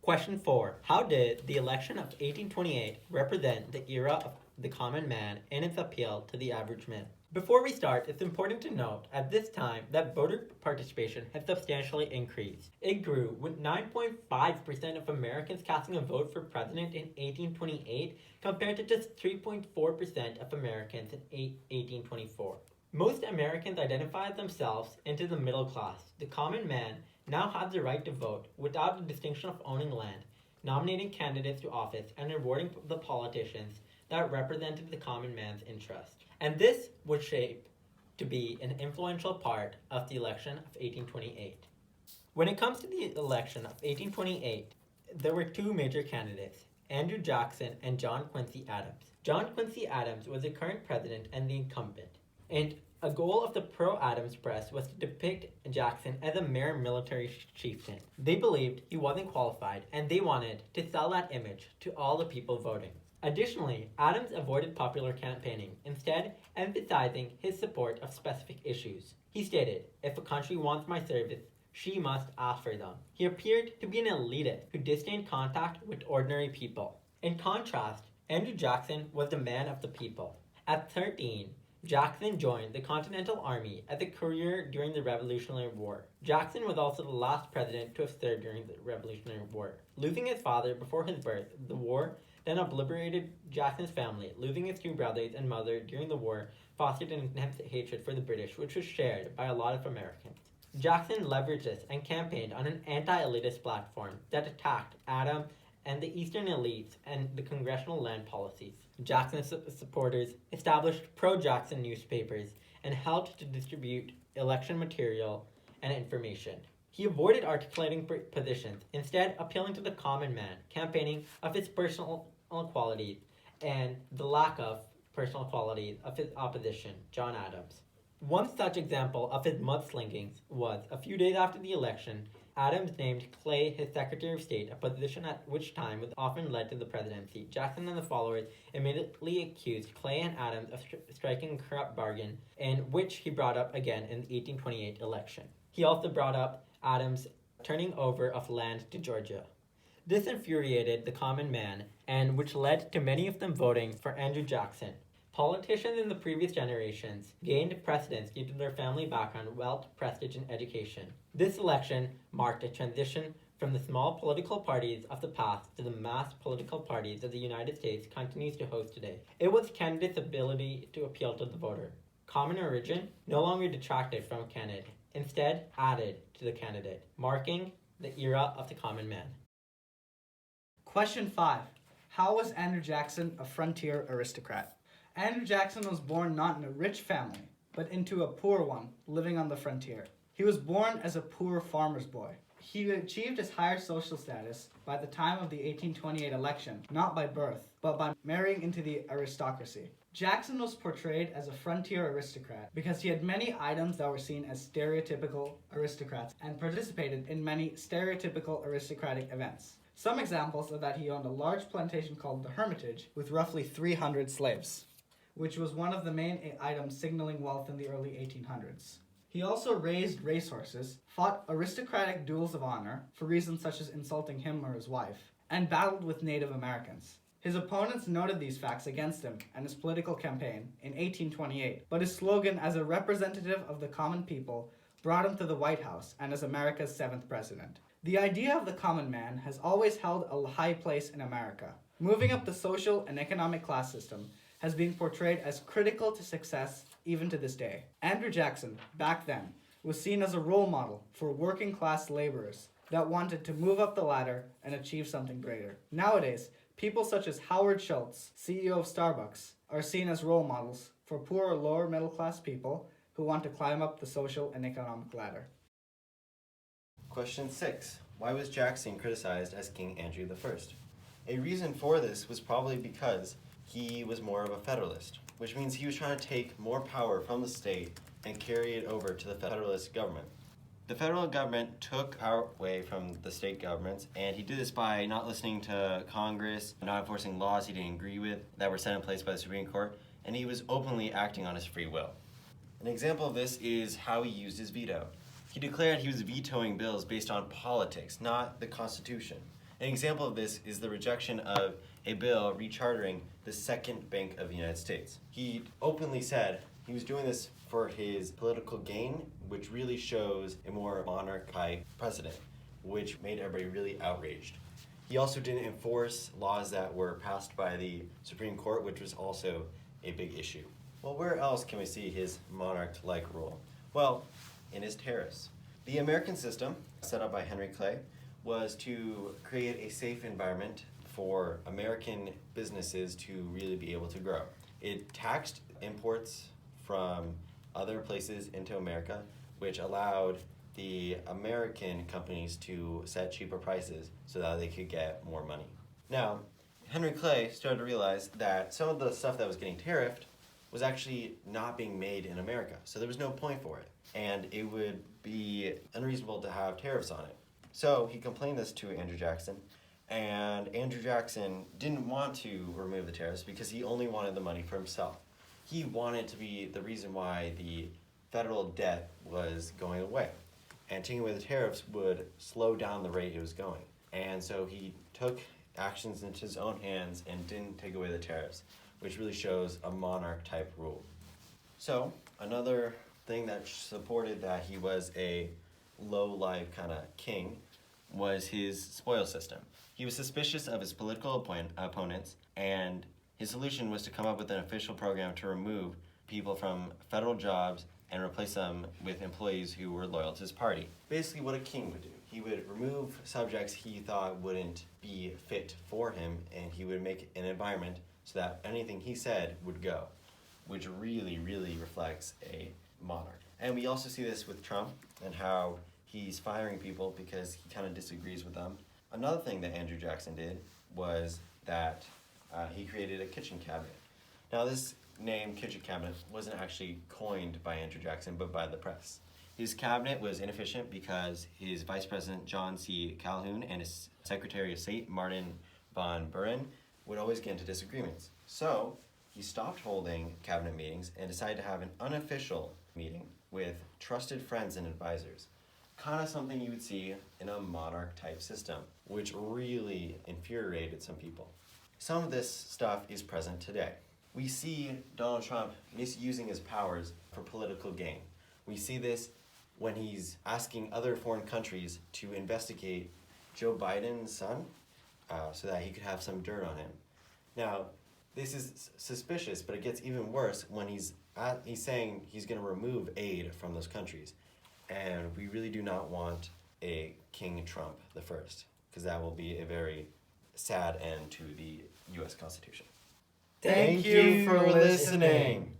Question 4. How did the election of 1828 represent the era of the common man and its appeal to the average man? Before we start, it's important to note at this time that voter participation has substantially increased. It grew, with 9.5% of Americans casting a vote for president in 1828 compared to just 3.4% of Americans in 1824. Most Americans identify themselves into the middle class. The common man now has the right to vote without the distinction of owning land, nominating candidates to office, and rewarding the politicians that represented the common man's interest. And this was shaped to be an influential part of the election of 1828. When it comes to the election of 1828, there were two major candidates, Andrew Jackson and John Quincy Adams. John Quincy Adams was the current president and the incumbent, and a goal of the pro-Adams press was to depict Jackson as a mere military chieftain. They believed he wasn't qualified, and they wanted to sell that image to all the people voting. Additionally, Adams avoided popular campaigning, instead emphasizing his support of specific issues. He stated, "If a country wants my service, she must ask for them." He appeared to be an elitist who disdained contact with ordinary people. In contrast, Andrew Jackson was the man of the people. At 13, Jackson joined the Continental Army as a courier during the Revolutionary War. Jackson was also the last president to have served during the Revolutionary War. Losing his father before his birth, the war then obliterated Jackson's family. Losing his two brothers and mother during the war fostered an intense hatred for the British, which was shared by a lot of Americans. Jackson leveraged this and campaigned on an anti-elitist platform that attacked Adams and the Eastern elites and the congressional land policies. Jackson's supporters established pro-Jackson newspapers and helped to distribute election material and information. He avoided articulating positions, instead appealing to the common man, campaigning of his personal qualities and the lack of personal qualities of his opposition, John Adams. One such example of his mudslinging was, a few days after the election, Adams named Clay his Secretary of State, a position at which time was often led to the presidency. Jackson and the followers immediately accused Clay and Adams of striking a corrupt bargain, in which he brought up again in the 1828 election. He also brought up Adams' turning over of land to Georgia. This infuriated the common man, and which led to many of them voting for Andrew Jackson. Politicians in the previous generations gained precedence due to their family background, wealth, prestige, and education. This election marked a transition from the small political parties of the past to the mass political parties that the United States continues to host today. It was candidates' ability to appeal to the voter. Common origin no longer detracted from a candidate, instead added to the candidate, marking the era of the common man. Question 5. How was Andrew Jackson a frontier aristocrat? Andrew Jackson was born not in a rich family, but into a poor one, living on the frontier. He was born as a poor farmer's boy. He achieved his higher social status by the time of the 1828 election, not by birth, but by marrying into the aristocracy. Jackson was portrayed as a frontier aristocrat because he had many items that were seen as stereotypical aristocrats and participated in many stereotypical aristocratic events. Some examples are that he owned a large plantation called the Hermitage with roughly 300 slaves, which was one of the main items signaling wealth in the early 1800s. He also raised racehorses, fought aristocratic duels of honor for reasons such as insulting him or his wife, and battled with Native Americans. His opponents noted these facts against him and his political campaign in 1828, but his slogan as a representative of the common people brought him to the White House and as America's 7th president. The idea of the common man has always held a high place in America. Moving up the social and economic class system has been portrayed as critical to success even to this day. Andrew Jackson, back then, was seen as a role model for working class laborers that wanted to move up the ladder and achieve something greater. Nowadays, people such as Howard Schultz, CEO of Starbucks, are seen as role models for poor or lower middle class people who want to climb up the social and economic ladder. Question 6. Why was Jackson criticized as King Andrew I? A reason for this was probably because he was more of a federalist, which means he was trying to take more power from the state and carry it over to the federalist government. The federal government took away from the state governments, and he did this by not listening to Congress, not enforcing laws he didn't agree with that were set in place by the Supreme Court, and he was openly acting on his free will. An example of this is how he used his veto. He declared he was vetoing bills based on politics, not the Constitution. An example of this is the rejection of a bill rechartering the Second Bank of the United States. He openly said he was doing this for his political gain, which really shows a more monarch-like president, which made everybody really outraged. He also didn't enforce laws that were passed by the Supreme Court, which was also a big issue. Well, where else can we see his monarch-like rule? Well, in his tariffs. The American system, set up by Henry Clay, was to create a safe environment for American businesses to really be able to grow. It taxed imports from other places into America, which allowed the American companies to set cheaper prices so that they could get more money. Now, Henry Clay started to realize that some of the stuff that was getting tariffed was actually not being made in America, so there was no point for it, and it would be unreasonable to have tariffs on it. So he complained this to Andrew Jackson, and Andrew Jackson didn't want to remove the tariffs because he only wanted the money for himself. He wanted to be the reason why the federal debt was going away, and taking away the tariffs would slow down the rate it was going. And so he took actions into his own hands and didn't take away the tariffs, which really shows a monarch-type rule. So another thing that supported that he was a low-life kind of king was his spoil system. He was suspicious of his political opponents, and his solution was to come up with an official program to remove people from federal jobs and replace them with employees who were loyal to his party. Basically what a king would do. He would remove subjects he thought wouldn't be fit for him, and he would make an environment so that anything he said would go, which really, really reflects a monarch. And we also see this with Trump and how he's firing people because he kind of disagrees with them. Another thing that Andrew Jackson did was that he created a kitchen cabinet. Now this name, kitchen cabinet, wasn't actually coined by Andrew Jackson, but by the press. His cabinet was inefficient because his Vice President John C. Calhoun and his Secretary of State Martin von Buren would always get into disagreements. So he stopped holding cabinet meetings and decided to have an unofficial meeting with trusted friends and advisors. Kind of something you would see in a monarch-type system, which really infuriated some people. Some of this stuff is present today. We see Donald Trump misusing his powers for political gain. We see this when he's asking other foreign countries to investigate Joe Biden's son so that he could have some dirt on him. Now, this is suspicious, but it gets even worse when he's saying he's going to remove aid from those countries. And we really do not want a King Trump the first, because that will be a very sad end to the U.S. Constitution. Thank you for listening.